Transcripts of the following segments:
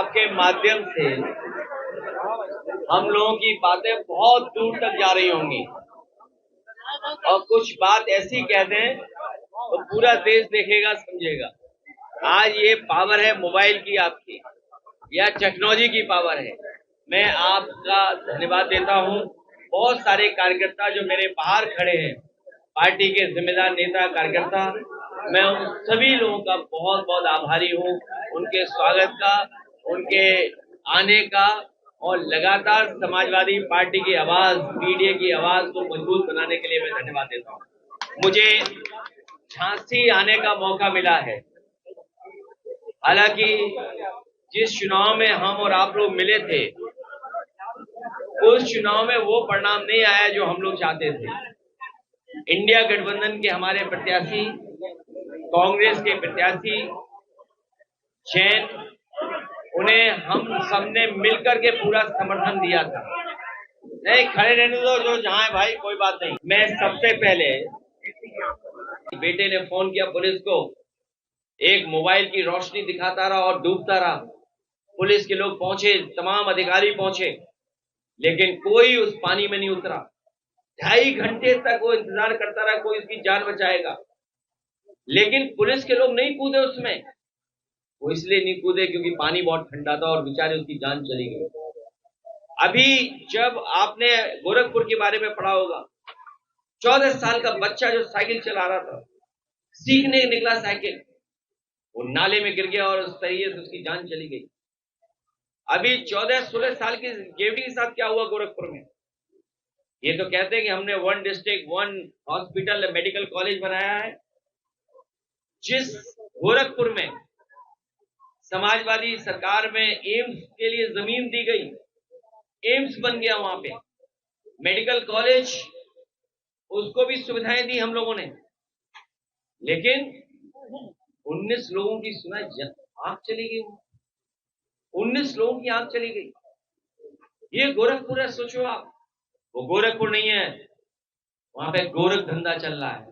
आपके माध्यम से हम लोगों की बातें बहुत दूर तक जा रही होंगी और कुछ बात ऐसी कह दें तो पूरा देश देखेगा, समझेगा। आज ये पावर है मोबाइल की, आपकी या टेक्नोलॉजी की पावर है। मैं आपका धन्यवाद देता हूं। बहुत सारे कार्यकर्ता जो मेरे बाहर खड़े हैं, पार्टी के जिम्मेदार नेता कार्यकर्ता, मैं उन सभी लोगों का बहुत बहुत आभारी हूं, उनके स्वागत का, उनके आने का, और लगातार समाजवादी पार्टी की आवाज, मीडिया की आवाज को मजबूत बनाने के लिए मैं धन्यवाद देता हूं। मुझे झांसी आने का मौका मिला है। हालांकि जिस चुनाव में हम और आप लोग मिले थे, उस चुनाव में वो परिणाम नहीं आया जो हम लोग चाहते थे। इंडिया गठबंधन के हमारे प्रत्याशी, कांग्रेस के प्रत्याशी जैन, उन्हें हम सबने मिलकर के पूरा समर्थन दिया था। नहीं, खड़े रहने दो, जो जहां है भाई, कोई बात नहीं। मैं सबसे पहले, बेटे ने फोन किया पुलिस को, एक मोबाइल की रोशनी दिखाता रहा और डूबता रहा। पुलिस के लोग पहुंचे, तमाम अधिकारी पहुंचे, लेकिन कोई उस पानी में नहीं उतरा। 2.5 घंटे तक वो इंतजार करता रहा, कोई उसकी जान बचाएगा, लेकिन पुलिस के लोग नहीं कूदे उसमें। वो इसलिए नहीं कूदे क्योंकि पानी बहुत ठंडा था और बेचारे उसकी जान चली गई। अभी जब आपने गोरखपुर के बारे में पढ़ा होगा, 14 साल का बच्चा जो साइकिल चला रहा था, सीखने निकला साइकिल, वो नाले में गिर गया और उस तरीके से उसकी जान चली गई। अभी 14-16 साल की गेवड़ी के साथ क्या हुआ गोरखपुर में? ये तो कहते हैं कि हमने 1 डिस्ट्रिक्ट 1 हॉस्पिटल मेडिकल कॉलेज बनाया है। जिस गोरखपुर में समाजवादी सरकार में एम्स के लिए जमीन दी गई, एम्स बन गया वहां पे, मेडिकल कॉलेज, उसको भी सुविधाएं दी हम लोगों ने, लेकिन 19 लोगों की सुनाई, आंख चली गई। 19 लोगों की आंख चली गई। ये गोरखपुर है, सोचो आप। वो गोरखपुर नहीं है, वहां पे गोरख धंधा चल रहा है।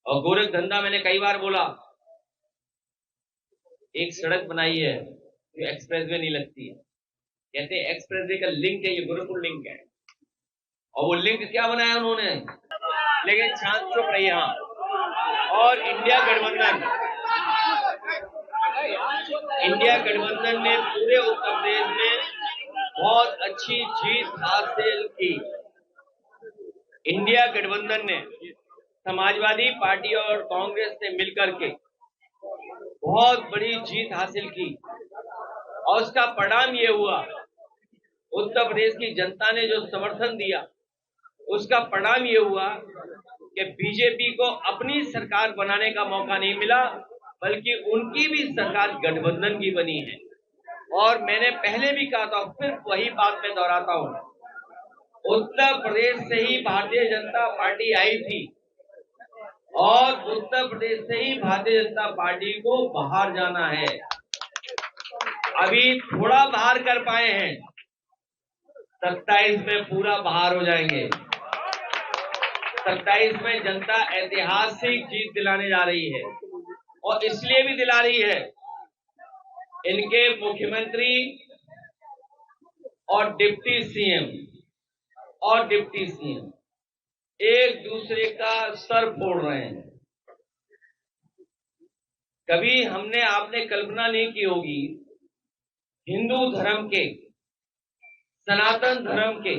और गोरख धंधा, मैंने कई बार बोला, एक सड़क बनाई है जो एक्सप्रेसवे नहीं लगती है, कहते हैं एक्सप्रेसवे का लिंक है, ये गोरखपुर लिंक है। और वो लिंक क्या बनाया उन्होंने, लेकिन शांत चुप रही। हाँ, और इंडिया गठबंधन ने पूरे उत्तर प्रदेश में बहुत अच्छी जीत हासिल की। इंडिया गठबंधन ने समाजवादी पार्टी और कांग्रेस से मिलकर के बहुत बड़ी जीत हासिल की, और उसका परिणाम ये हुआ, उत्तर प्रदेश की जनता ने जो समर्थन दिया, उसका परिणाम ये हुआ कि बीजेपी को अपनी सरकार बनाने का मौका नहीं मिला, बल्कि उनकी भी सरकार गठबंधन की बनी है। और मैंने पहले भी कहा था, फिर वही बात मैं दोहराता हूं, उत्तर प्रदेश से ही भारतीय जनता पार्टी आई थी, और उत्तर प्रदेश से ही भारतीय जनता पार्टी को बाहर जाना है। अभी थोड़ा बाहर कर पाए हैं, 27 में पूरा बाहर हो जाएंगे। 27 में जनता ऐतिहासिक जीत दिलाने जा रही है, और इसलिए भी दिला रही है, इनके मुख्यमंत्री और डिप्टी सीएम एक दूसरे का सर फोड़ रहे हैं। कभी आपने कल्पना नहीं की होगी, हिंदू धर्म के, सनातन धर्म के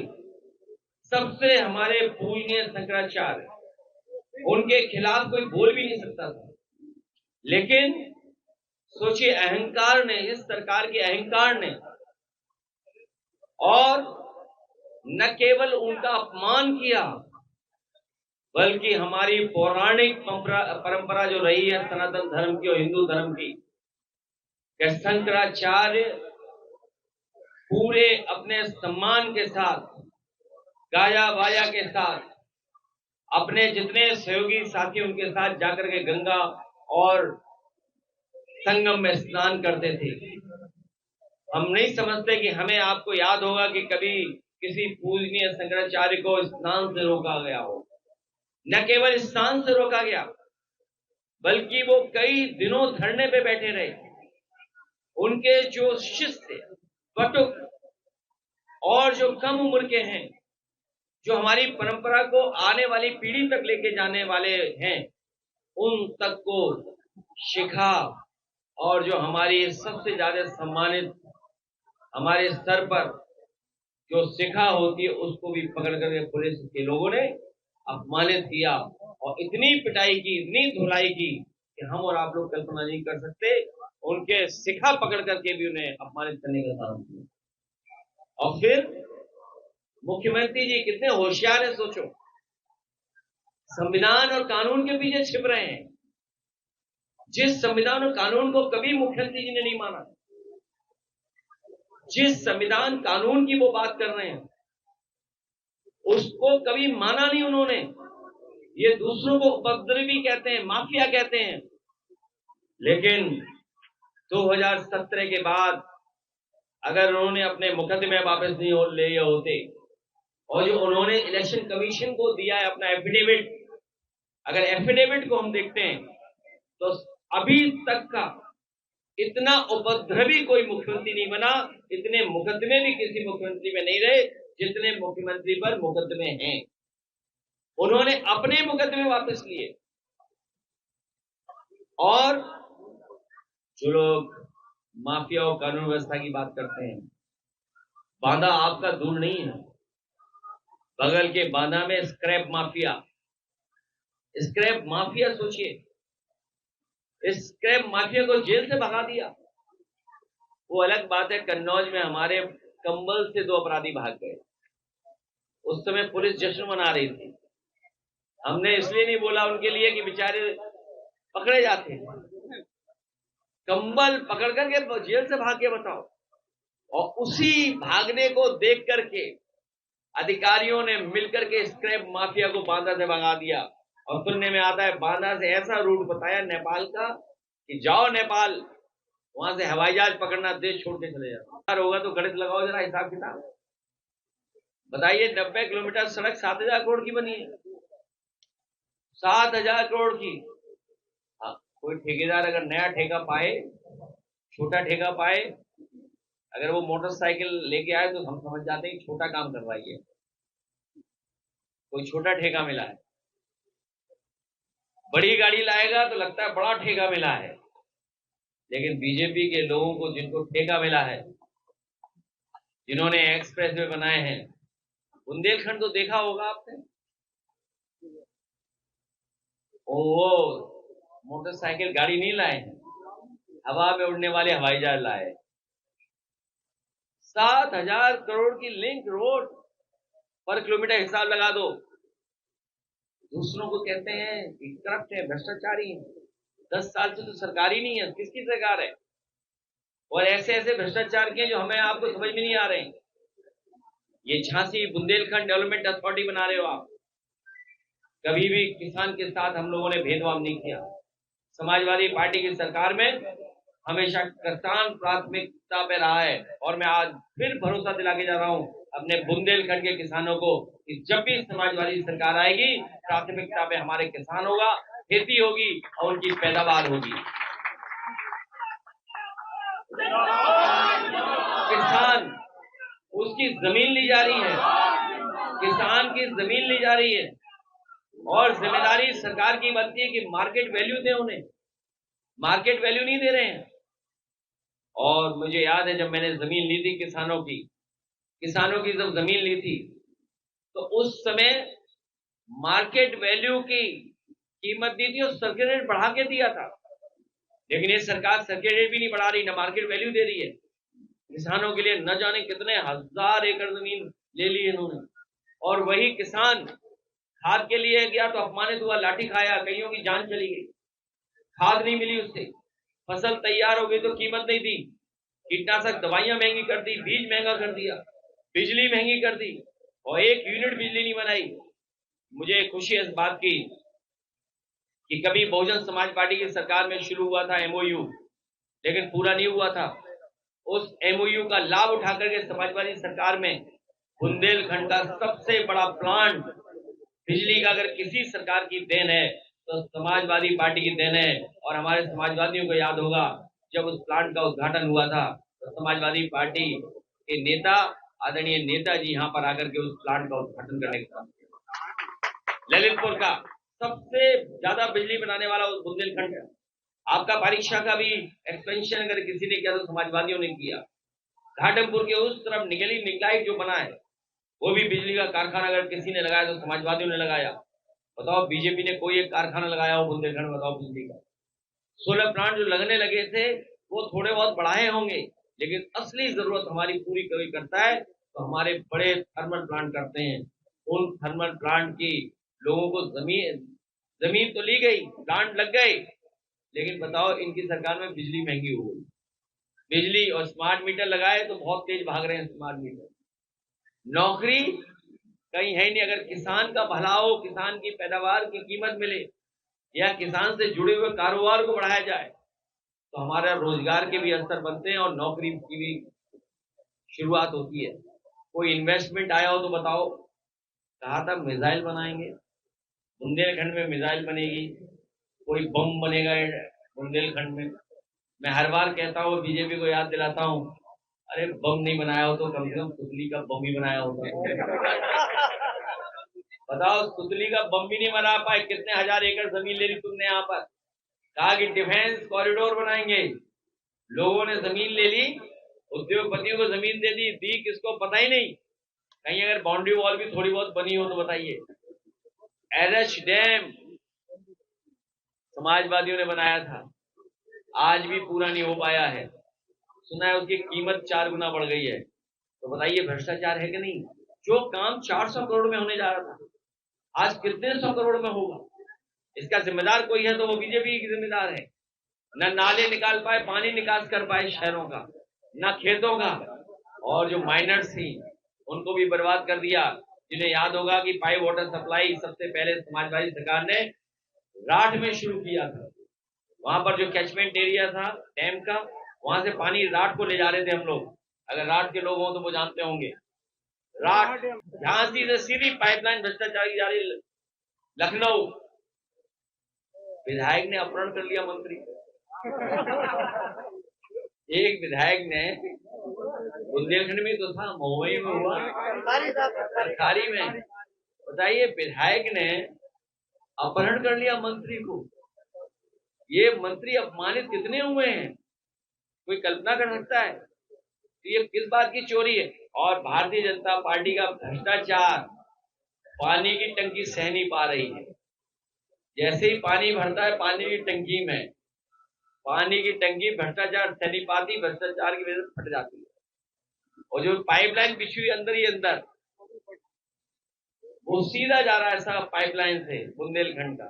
सबसे हमारे पूजनीय शंकराचार्य, उनके खिलाफ कोई बोल भी नहीं सकता था। लेकिन सोचिए, अहंकार ने, इस सरकार के अहंकार ने, और न केवल उनका अपमान किया, बल्कि हमारी पौराणिक परंपरा जो रही है सनातन धर्म की और हिंदू धर्म की, कि शंकराचार्य पूरे अपने सम्मान के साथ, गाया बाजा के साथ, अपने जितने सहयोगी साथी उनके साथ जाकर के गंगा और संगम में स्नान करते थे। हम नहीं समझते कि हमें, आपको याद होगा कि कभी किसी पूजनीय शंकराचार्य को स्नान से रोका गया हो। न केवल स्नान से रोका गया, बल्कि वो कई दिनों धरने पे बैठे रहे, उनके जो शिष्य थे, बटुक और जो कम उम्र के हैं, जो हमारी परंपरा को आने वाली पीढ़ी तक लेके जाने वाले हैं, उन तक को शिखा और जो हमारी सबसे ज्यादा सम्मानित हमारे स्तर पर जो शिखा होती है उसको भी पकड़ करके पुलिस के लोगों ने अपमानित किया और इतनी पिटाई की, इतनी धुलाई की कि हम और आप लोग कल्पना नहीं कर सकते। उनके शिखा पकड़ करके भी उन्हें अपमानित करने का काम किया। और फिर मुख्यमंत्री जी कितने होशियार है, सोचो, संविधान और कानून के पीछे छिप रहे हैं। जिस संविधान और कानून को कभी मुख्यमंत्री जी ने नहीं माना, जिस संविधान कानून की वो बात कर रहे हैं, उसको कभी माना नहीं उन्होंने। ये दूसरों को उपद्रवी कहते हैं, माफिया कहते हैं। लेकिन 2017 के बाद अगर उन्होंने अपने मुकदमे वापस नहीं ले होते और जो उन्होंने इलेक्शन कमीशन को दिया है अपना एफिडेविट, अगर एफिडेविट को हम देखते हैं तो अभी तक का इतना उपद्रवी कोई मुख्यमंत्री नहीं बना, इतने मुकदमे भी किसी मुख्यमंत्री में नहीं रहे जितने मुख्यमंत्री पर मुकदमे हैं। उन्होंने अपने मुकदमे वापस लिए। और जो लोग माफिया और कानून व्यवस्था की बात करते हैं, बांदा आपका दूर नहीं है। बगल के बांदा में स्क्रैप माफिया सोचिए, इस स्क्रैप माफिया को जेल से भगा दिया। वो अलग बात है, कन्नौज में हमारे कंबल से 2 अपराधी भाग गए। उस समय पुलिस जश्न मना रही थी। हमने इसलिए नहीं बोला उनके लिए कि बेचारे पकड़े जाते, कंबल पकड़ करके जेल से भाग के बताओ। और उसी भागने को देख करके अधिकारियों ने मिलकर के स्क्रैप माफिया को बांदा से भगा दिया। और सुनने में आता है बांदा से ऐसा रूट बताया नेपाल का कि जाओ नेपाल, वहां से हवाई जहाज पकड़ना, देश छोड़ के चले जाओ। होगा तो गणित लगाओ जरा, हिसाब किताब बताइए। 90 किलोमीटर सड़क 7,000 करोड़ की बनी है, 7,000 करोड़ की। हाँ, कोई ठेकेदार अगर नया ठेका पाए, छोटा ठेका पाए, अगर वो मोटरसाइकिल लेके आए तो हम समझ जाते हैं छोटा काम कर रहा है, कोई छोटा ठेका मिला है। बड़ी गाड़ी लाएगा तो लगता है बड़ा ठेका मिला है। लेकिन बीजेपी के लोगों को जिनको ठेका मिला है, जिन्होंने एक्सप्रेस वे बनाए हैं, बुंदेलखंड तो देखा होगा आपने, वो मोटरसाइकिल गाड़ी नहीं लाए हैं, हवा में उड़ने वाले हवाई जहाज लाए। 7,000 करोड़ की लिंक रोड पर किलोमीटर हिसाब लगा दो। दूसरों को कहते हैं कि करप्ट है, भ्रष्टाचारी है। 10 साल से तो सरकार ही नहीं है, किसकी सरकार है? और ऐसे ऐसे भ्रष्टाचार के जो हमें आपको समझ में नहीं आ रहे हैं। ये झांसी बुंदेलखंड डेवलपमेंट अथॉरिटी बना रहे हो आप। कभी भी किसान के साथ हम लोगों ने भेदभाव नहीं किया। समाजवादी पार्टी की सरकार में हमेशा किसान प्राथमिकता पे रहा है। और मैं आज फिर भरोसा दिला के जा रहा हूं अपने बुंदेलखंड के किसानों को कि जब भी समाजवादी सरकार आएगी, प्राथमिकता पे हमारे किसान होगा, खेती होगी और उनकी पैदावार होगी। किसान, उसकी जमीन ली जा रही है, किसान की जमीन ली जा रही है। और जिम्मेदारी सरकार की बनती है कि मार्केट वैल्यू दे उन्हें, मार्केट वैल्यू नहीं दे रहे हैं। और मुझे याद है जब मैंने जमीन ली थी किसानों की जब जमीन ली थी तो उस समय मार्केट वैल्यू की कीमत दी थी और सर्किट रेट बढ़ा के दिया था। लेकिन ये सरकार सर्किट रेट भी नहीं बढ़ा रही, न मार्केट वैल्यू दे रही है। किसानों के लिए न जाने कितने 1000 एकड़ जमीन ले ली इन्होंने। और वही किसान खाद के लिए गया तो अपमानित हुआ, लाठी खाया, कईयों की जान चली गई, खाद नहीं मिली उससे। फसल तैयार हो गई तो कीमत नहीं दी, कीटनाशक दवाइयां महंगी कर दी, बीज महंगा कर दिया, बिजली महंगी कर दी और 1 यूनिट बिजली नहीं बनाई। मुझे खुशी है इस बात की कि कभी बहुजन समाज पार्टी की सरकार में शुरू हुआ था एमओयू, लेकिन पूरा नहीं हुआ था। उस एमओयू का लाभ उठा करके समाजवादी सरकार में बुंदेलखंड का सबसे बड़ा प्लांट बिजली का अगर किसी सरकार की देन है तो समाजवादी पार्टी की देन है। और हमारे समाजवादियों को याद होगा जब उस प्लांट का उद्घाटन हुआ था तो समाजवादी पार्टी के नेता, आदरणीय नेताजी यहाँ पर आकर के उस प्लांट का उद्घाटन करने के साथ ललितपुर का सबसे ज्यादा बिजली बनाने वाला उस बुंदेलखंड है। आपका परीक्षा का भी एक्सपेंशन अगर किसी ने किया तो समाजवादियों ने किया। घाटमपुर के उस तरफ निगली निकलाइट जो बना है वो भी बिजली का कारखाना अगर किसी ने लगाया तो समाजवादियों ने लगाया। बताओ बीजेपी ने कोई एक कारखाना लगाया हो बुंदेलखंड, बताओ बिजली का। सोलर प्लांट जो लगने लगे थे वो थोड़े बहुत बढ़ाए होंगे, लेकिन असली जरूरत हमारी पूरी कभी करता है तो हमारे बड़े थर्मल प्लांट करते हैं। उन थर्मल प्लांट की लोगों को जमीन तो ली गई, प्लांट लग गए, लेकिन बताओ इनकी सरकार में बिजली महंगी हो गई। बिजली और स्मार्ट मीटर लगाए तो बहुत तेज भाग रहे हैं स्मार्ट मीटर। नौकरी कहीं है नहीं। अगर किसान का भला हो, किसान की पैदावार की कीमत मिले या किसान से जुड़े हुए कारोबार को बढ़ाया जाए तो हमारा रोजगार के भी अवसर बनते हैं और नौकरी की भी शुरुआत होती है। कोई इन्वेस्टमेंट आया हो तो बताओ। कहा था मिसाइल बनाएंगे, बुंदेलखंड में मिसाइल बनेगी, कोई बम बनेगा बुंदेलखंड में। मैं हर बार कहता हूँ, बीजेपी को याद दिलाता हूँ, अरे बम नहीं बनाया हो तो कम से कम सुतली का बम ही बनाया होता। बताओ, सुतली का बम भी नहीं बना पाए। कितने हजार एकड़ जमीन ले ली तुमने यहाँ पर। कहा कि डिफेंस कॉरिडोर बनाएंगे, लोगों ने जमीन ले ली, उद्योगपतियों को जमीन दे दी किसको पता ही नहीं। कहीं अगर बाउंड्री वॉल भी थोड़ी बहुत बनी हो तो बताइए। एरच डैम समाजवादियों ने बनाया था, आज भी पूरा नहीं हो पाया है। सुना है उसकी कीमत 4 गुना बढ़ गई है। तो बताइए भ्रष्टाचार है कि नहीं। जो काम 400 करोड़ में होने जा रहा था आज कितने 100 करोड़ में होगा। इसका जिम्मेदार कोई है तो वो बीजेपी की जिम्मेदार है। न नाले निकाल पाए, पानी निकास कर पाए शहरों का, न खेतों का, और जो माइनर्स थी उनको भी बर्बाद कर दिया। जिन्हें याद होगा कि पाइप वाटर सप्लाई सबसे पहले समाजवादी सरकार ने राठ में शुरू किया था। वहां पर जो कैचमेंट एरिया था डैम का, वहां से पानी राठ को ले जा रहे थे हम लोग। अगर राठ के लोग हों तो वो जानते होंगे। राठ झांसी से सीधी पाइपलाइन भ्रष्टाचार की जा रही लखनऊ। विधायक ने अपहरण कर लिया मंत्री। एक विधायक ने बुंदेलखंड में तो था, महुई में हुआ, सरकारी में। बताइए, विधायक ने अपहरण कर लिया मंत्री को। ये मंत्री अपमानित कितने हुए हैं, कोई कल्पना कर सकता है। तो ये किस बात की चोरी है। और भारतीय जनता पार्टी का भ्रष्टाचार पानी की टंकी सह नहीं पा रही है। जैसे ही पानी भरता है पानी की टंकी में, पानी की टंकी भ्रष्टाचार सह नहीं पाती, भ्रष्टाचार की वजह से फट जाती है। और जो पाइपलाइन बिछी हुई अंदर ही अंदर, वो सीधा जा रहा है साहब पाइपलाइन से बुंदेलखंड का।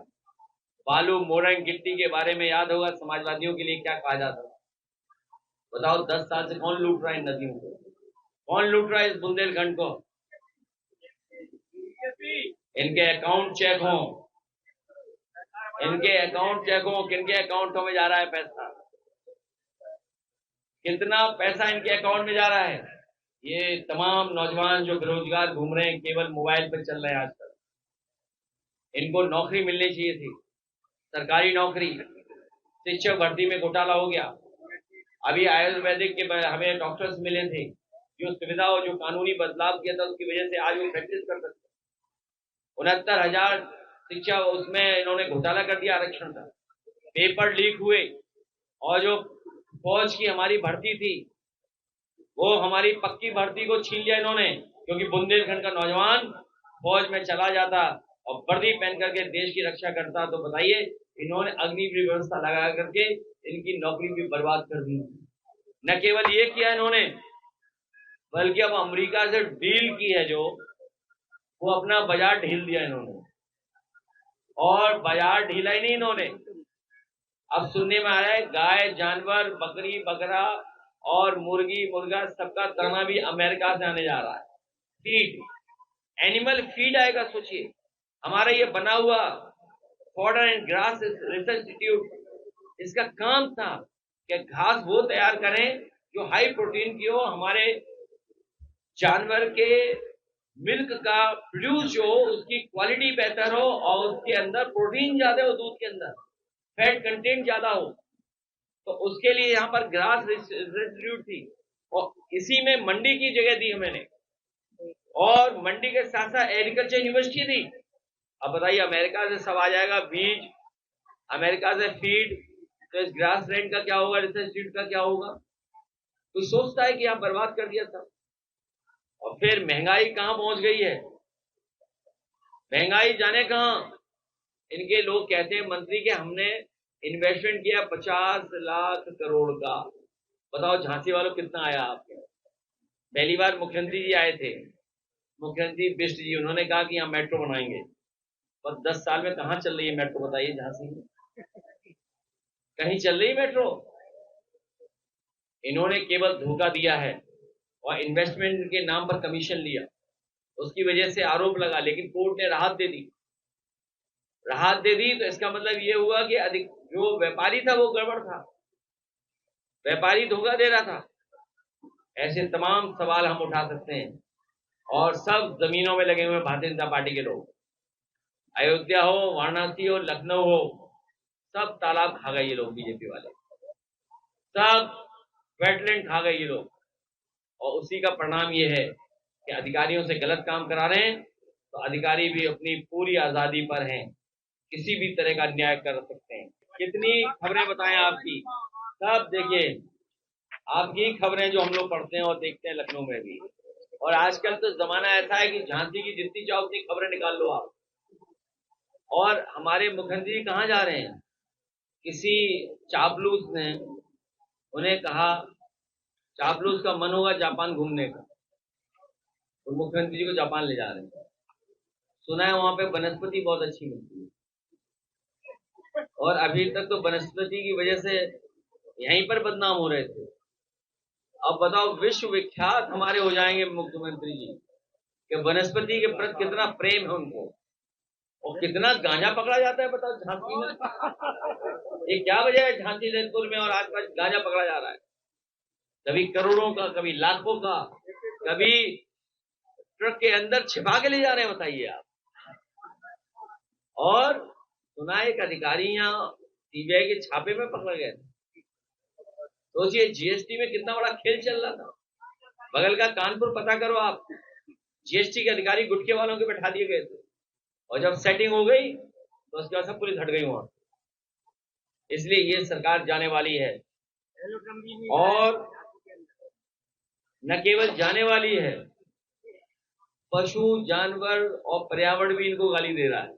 बालू मोरंग गिट्टी के बारे में याद होगा समाजवादियों के लिए क्या कहा जाता था। बताओ 10 साल से कौन लूट रहा है इन नदियों को, कौन लूट रहा है इस बुंदेलखंड को। इनके अकाउंट चेक हो, इनके अकाउंट चेक हो, किनके अकाउंटों में जा रहा है पैसा, कितना पैसा इनके अकाउंट में जा रहा है। ये तमाम नौजवान जो बेरोजगार घूम रहे हैं, केवल मोबाइल पर चल रहे हैं आजकल, इनको नौकरी मिलनी चाहिए थी, सरकारी नौकरी। शिक्षक भर्ती में घोटाला हो गया। अभी आयुर्वेदिक के हमें डॉक्टर्स मिले थे, जो सुविधा और जो कानूनी बदलाव किया था उसकी वजह से आज वो प्रैक्टिस कर सकते। 69,000 शिक्षा, उसमें इन्होंने घोटाला कर दिया आरक्षण का। पेपर लीक हुए और जो फौज की हमारी भर्ती थी वो हमारी पक्की भर्ती को छीन लिया इन्होंने, क्योंकि बुंदेलखंड का नौजवान फौज में चला जाता और वर्दी पहन करके देश की रक्षा करता। तो बताइए, इन्होंने अग्निवीर व्यवस्था लगा करके इनकी नौकरी भी बर्बाद कर दी। न केवल ये किया इन्होंने, बल्कि अब अमेरिका से डील की है जो, वो अपना बाजार ढील दिया इन्होंने। और बाजार ढीला ही नहीं इन्होंने, अब सुनने में आ रहा है गाय जानवर बकरी बकरा और मुर्गी मुर्गा सबका दाना भी अमेरिका से आने जा रहा है। फीड, एनिमल फीड आएगा। सोचिए, हमारा ये बना हुआ fodder and grass research institute, इसका काम था कि घास वो तैयार करें जो हाई प्रोटीन की हो, हमारे जानवर के मिल्क का प्रोड्यूस जो उसकी क्वालिटी बेहतर हो और उसके अंदर प्रोटीन ज्यादा हो, दूध के अंदर फैट कंटेंट ज्यादा हो। तो उसके लिए यहाँ पर ग्रास रेस्टिट्यूट थी और इसी में मंडी की जगह दी मैंने, और मंडी के साथ साथ एग्रीकल्चर यूनिवर्सिटी दी। अब बताइए, अमेरिका से सब आ जाएगा बीज, अमेरिका से फीड, तो इस ग्रास लैंड का क्या होगा, रिसर्च इंस्टीट्यूट का क्या होगा? कोई सोचता है कि आप बर्बाद कर दिया था। और फिर महंगाई कहां पहुंच गई है, महंगाई जाने कहां। इनके लोग कहते हैं मंत्री के हमने इन्वेस्टमेंट किया 50 लाख करोड़ का। बताओ झांसी वालों कितना आया आपके? पहली बार मुख्यमंत्री जी आए थे, मुख्यमंत्री बिष्ट जी, उन्होंने कहा कि यहाँ मेट्रो बनाएंगे, और 10 साल में कहां चल रही है मेट्रो? बताइए झांसी में कहीं चल रही मेट्रो? इन्होंने केवल धोखा दिया है और इन्वेस्टमेंट के नाम पर कमीशन लिया, उसकी वजह से आरोप लगा, लेकिन कोर्ट ने राहत दे दी। राहत दे दी तो इसका मतलब ये हुआ कि अधिक जो व्यापारी था वो गड़बड़ था, व्यापारी धोखा दे रहा था। ऐसे तमाम सवाल हम उठा सकते हैं, और सब जमीनों में लगे हुए भारतीय जनता पार्टी के लोग। अयोध्या हो, वाराणसी हो, लखनऊ हो, सब तालाब खा गए ये लोग, बीजेपी वाले सब वेटलैंड खा गए ये लोग। और उसी का परिणाम ये है कि अधिकारियों से गलत काम करा रहे हैं, तो अधिकारी भी अपनी पूरी आजादी पर हैं, किसी भी तरह का अन्याय कर सकते हैं। कितनी खबरें बताएं आपकी, सब देखिए आपकी खबरें जो हम लोग पढ़ते हैं और देखते हैं लखनऊ में भी। और आजकल तो जमाना ऐसा है कि झांसी की जितनी चाहो उतनी खबरें निकाल लो आप। और हमारे मुख्यमंत्री कहाँ जा रहे हैं? किसी चापलूस ने उन्हें कहा, चापलूस का मन होगा जापान घूमने का, तो मुख्यमंत्री जी को जापान ले जा रहे हैं। सुना है वहां पे वनस्पति बहुत अच्छी मिलती है, और अभी तक तो वनस्पति की वजह से यहीं पर बदनाम हो रहे थे। अब बताओ, विश्व विख्यात हमारे हो जाएंगे मुख्यमंत्री जी कि वनस्पति के प्रति कितना प्रेम है उनको, और कितना गांजा पकड़ा जाता है बताओ झांसी में। ये क्या वजह है झांसी जैनपुर में और आसपास गांजा पकड़ा जा रहा है? कभी करोड़ों का, कभी लाखों का, कभी ट्रक के अंदर छिपा के ले जा रहे हैं, बताइए आप। और सुना एक अधिकारी यहाँ सीबीआई के छापे में पकड़ गए थे। सोचिए जीएसटी में कितना बड़ा खेल चल रहा था। बगल का कानपुर पता करो आप, जीएसटी के अधिकारी गुटखे वालों के बैठा दिए गए थे, और जब सेटिंग हो गई तो उसके बाद सब पुलिस हट गई वहां। इसलिए ये सरकार जाने वाली है, और न केवल जाने वाली है, पशु जानवर और पर्यावरण भी इनको गाली दे रहा है।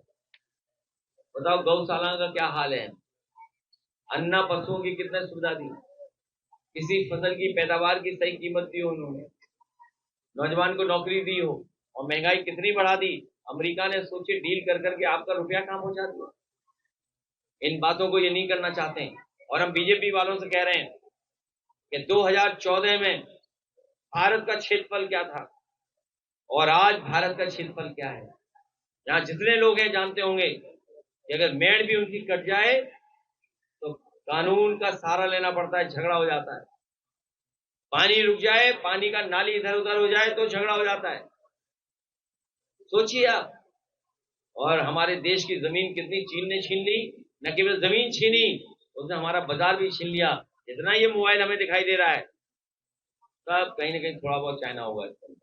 बताओ गौशाला का क्या हाल है, अन्ना पशुओं की कितने सुविधा दी, किसी फसल की पैदावार की सही कीमत दी उन्होंने, नौजवान को नौकरी दी हो, और महंगाई कितनी बढ़ा दी। अमेरिका ने सोचे डील कर करके आपका रुपया कहां पहुंचा दिया। इन बातों को ये नहीं करना चाहते हैं, और हम बीजेपी वालों से कह रहे हैं कि 2014 में भारत का क्षेत्रफल क्या था और आज भारत का क्षेत्रफल क्या है। यहाँ जितने लोग हैं जानते होंगे कि अगर मेड़ भी उनकी कट जाए तो कानून का सहारा लेना पड़ता है, झगड़ा हो जाता है। पानी रुक जाए, पानी का नाली इधर उधर हो जाए तो झगड़ा हो जाता है। सोचिए आप। और हमारे देश की जमीन कितनी चीन ने छीन ली, न केवल जमीन छीनी, उसने हमारा बाजार भी छीन लिया। जितना ये मोबाइल हमें दिखाई दे रहा है, सब कहीं ना कहीं थोड़ा बहुत चाइना होगा इसके अंदर।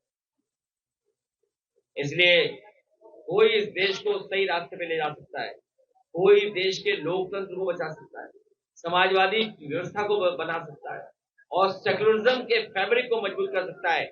इसलिए कोई इस देश को सही रास्ते पे ले जा सकता है, कोई देश के लोकतंत्र को बचा सकता है, समाजवादी व्यवस्था को बना सकता है, और सेक्युलरिज्म के फैब्रिक को मजबूत कर सकता है।